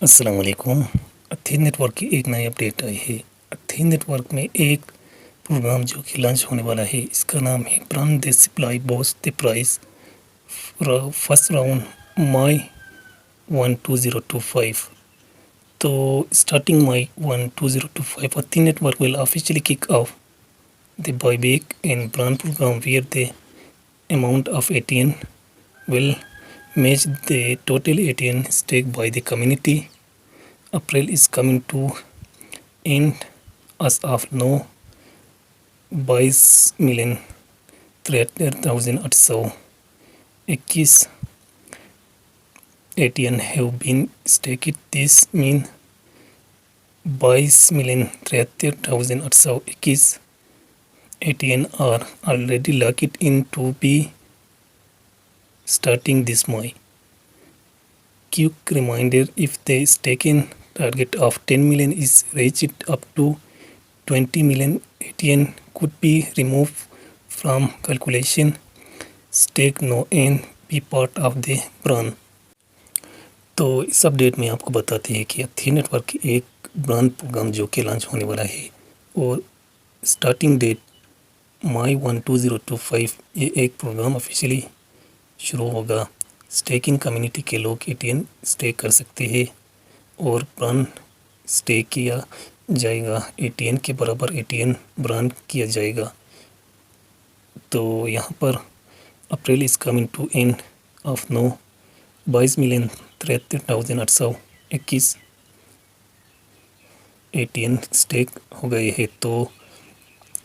السلام علیکم۔ اتھی net work کی ایک نئی اپڈیٹ آئی ہے۔ اتھی نیٹ ورک میں ایک پروگرام جو کہ لانچ ہونے والا ہے، اس کا نام ہے burn the supply boost the price first round May 12025۔ تو starting May 12025 Aethir network will officially kick off the buyback and brand program where the amount of ATN will match the total ATN stake by the community. April is coming to end as of now. 22,73,821 ATN have been staked. This means 22,73,821 ATN are already locked in to be starting this May. Quick reminder, if the staking target of 10 million is reached, up to 20 million ATN could be removed from calculation. Stake no and be part of the brand. تو اس update میں آپ کو بتاتے ہیں کہ اتھی net work کی ایک brand programme جو کہ لانچ ہونے والا ہے، اور اسٹارٹنگ ڈیٹ مائی 12025 یہ ایک پروگرام آفیشیلی شروع ہوگا۔ اسٹیکنگ کمیونٹی کے لوگ ATN اسٹیک کر سکتے ہیں، اور برانڈ اسٹیک کیا جائے گا، ATN کے برابر ATN برانڈ کیا جائے گا۔ تو یہاں پر April is coming to end of now 22,73,821 ATN stake ہو گئے ہیں۔ تو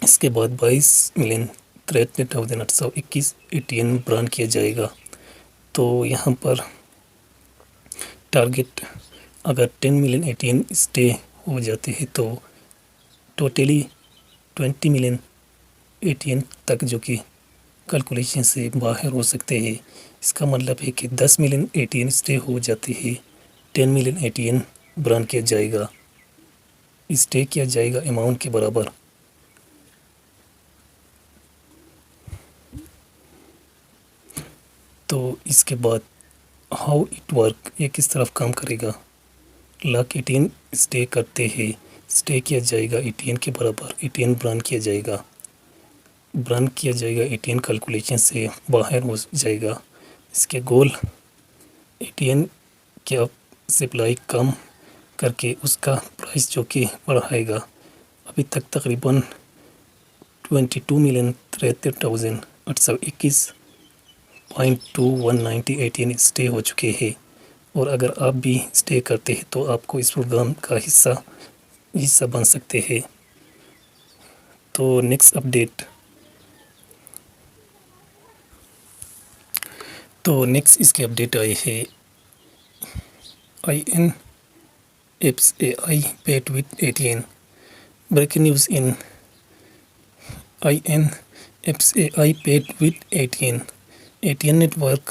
اس کے بعد 22,73,821 ATN برانڈ کیا جائے گا۔ تو یہاں پر ٹارگٹ اگر 10 ملین ATN اسٹے ہو جاتے ہیں تو ٹوٹلی 20 ملین ATN تک جو کہ کیلکولیشن سے باہر ہو سکتے ہیں۔ اس کا مطلب ہے کہ 10 ملین ATN اسٹے ہو جاتے ہیں، 10 ملین ATN برانڈ کیا جائے گا، اسٹے کیا جائے گا اماؤنٹ کے برابر۔ تو اس کے بعد ہاؤ اٹ ورک، یہ کس طرف کام کرے گا۔ لاک ATN اسٹے کرتے ہیں، اسٹے کیا جائے گا ATN کے برابر، ATN برانڈ کیا جائے گا، برانڈ کیا جائے گا، ATN کیلکولیشن سے باہر ہو جائے گا۔ اس کے گول ATN کے سپلائی کم کر کے اس کا پرائس جو کہ بڑھائے گا۔ ابھی تک تقریباً 22,73,821.2190 ATN اسٹے ہو چکے ہیں، اور اگر آپ بھی اسٹے کرتے ہیں تو آپ کو اس پروگرام کا حصہ بن سکتے ہیں۔ تو نیکسٹ اپڈیٹ، اس کے اپڈیٹ آئی ہے INFSAI paid with ATN. Breaking news in INFSAI paid with ATN. ATN network.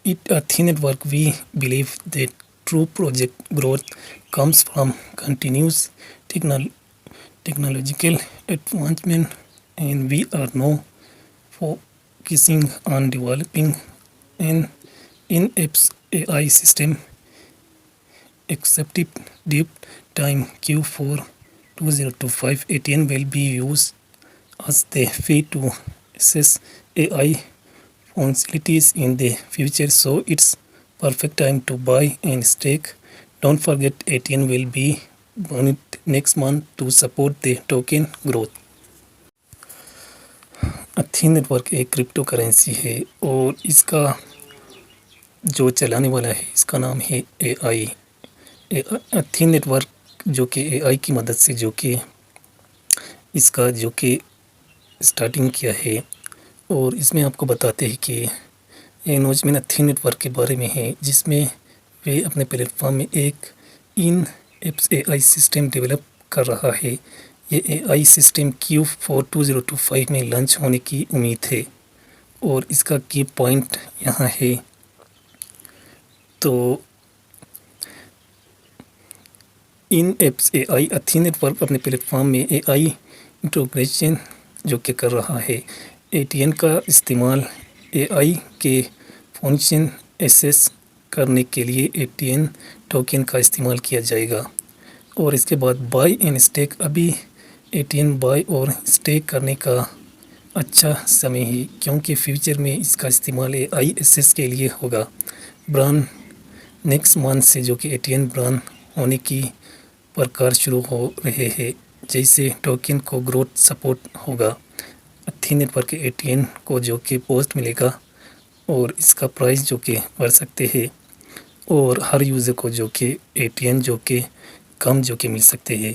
Ethie network, we believe that true project growth comes from continuous technological advancement, and we are now focusing on developing an INFSAI system accepted deep time Q4 2025. ATN will be used as the fee to access AI functionalities in the future, so it's perfect time to buy and stake. Don't forget, ATN will be burned next month to support the token growth. Aethir network ایک cryptocurrency ہے، اور اس کا جو چلانے والا ہے اس کا نام ہے AI. اتھی نیٹ ورک جو کہ AI کی مدد سے جو کہ اس کا جو کہ اسٹارٹنگ کیا ہے، اور اس میں آپ کو بتاتے ہیں کہ یہ نوجوان اتھی نیٹ ورک کے بارے میں ہے، جس میں وہ اپنے پلیٹ فارم میں ایک INFSAI سسٹم ڈیولپ کر رہا ہے۔ یہ AI سسٹم Q4 2025 میں لانچ ہونے کی امید ہے، اور اس کا کی پوائنٹ یہاں ہے۔ تو INFSAI اتھی نیٹ ورک اپنے پلیٹ فارم میں AI انٹیگریشن جو کہ کر رہا ہے۔ ATN کا استعمال AI کے فنکشن ایسیس کرنے کے لیے ATN ٹوکن کا استعمال کیا جائے گا. اور اس کے بعد بائی اینڈ اسٹیک. ابھی ATN بائی اور اسٹیک کرنے کا اچھا سمے ہی، کیونکہ فیوچر میں اس کا استعمال ISS کے لیے ہوگا. بران نیکسٹ منتھ سے جو کہ ATN بران ہونے کی پرکار شروع ہو رہے ہیں. جیسے ٹوکن کو گروتھ سپورٹ ہوگا، اتھی نیٹ ورک ATN کو جو کہ پوسٹ ملے گا اور اس کا پرائز جو کہ بڑھ سکتے ہیں، اور ہر یوزر کو جو کہ ATN جو کہ کم جو کہ مل سکتے ہیں.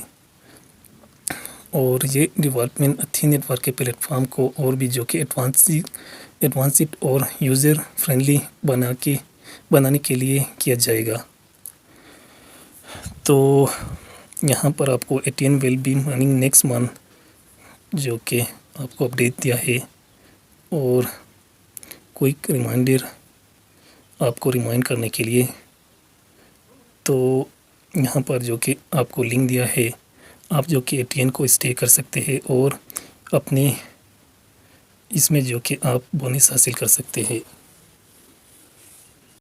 اور یہ ڈیولپمنٹ اتھی نیٹ ورک کے پلیٹ فارم کو اور بھی جو کہ ایڈوانسڈ اور یوزر فرینڈلی بنانے کے لیے کیا جائے گا. تو یہاں پر آپ کو ATN will be mining next month جو کہ آپ کو اپڈیٹ دیا ہے، اور کوئک ریمائنڈر آپ کو ریمائنڈ کرنے کے لیے. تو یہاں پر جو کہ آپ کو لنک دیا ہے، آپ جو کہ ATN کو اسٹے کر سکتے ہیں اور اپنے اس میں جو کہ آپ بونس حاصل کر سکتے ہیں.